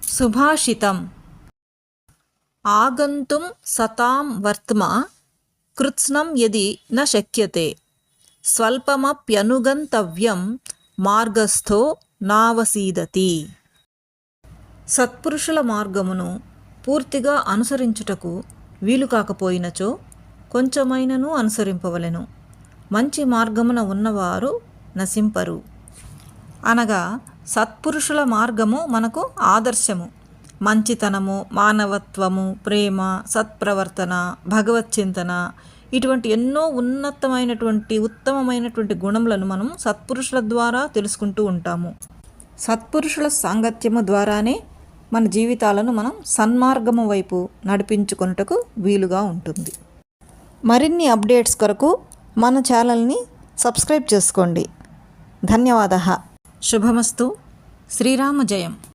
సుభాషితం ఆగంతుం సతాం వర్త్మ కృత్స్నం యది న శక్యతే స్వల్పమప్యనుగంతవ్యం మార్గస్థో నావసీదతి. సత్పురుషుల మార్గమును పూర్తిగా అనుసరించుటకు వీలు కాకపోయినచో కొంచెమైనను అనుసరింపవలెను. మంచి మార్గమున ఉన్నవారు నశింపరు. అనగా సత్పురుషుల మార్గము మనకు ఆదర్శము. మంచితనము, మానవత్వము, ప్రేమ, సత్ప్రవర్తన, భగవచ్చింతన ఇటువంటి ఎన్నో ఉన్నతమైనటువంటి ఉత్తమమైనటువంటి గుణములను మనం సత్పురుషుల ద్వారా తెలుసుకుంటూ ఉంటాము. సత్పురుషుల సాంగత్యము ద్వారానే మన జీవితాలను మనం సన్మార్గము వైపు నడిపించుకొనుటకు వీలుగా ఉంటుంది. మరిన్ని అప్డేట్స్ కొరకు మన ఛానల్ని సబ్స్క్రైబ్ చేసుకోండి. ధన్యవాదः. శుభమస్తు. శ్రీరామ జయం.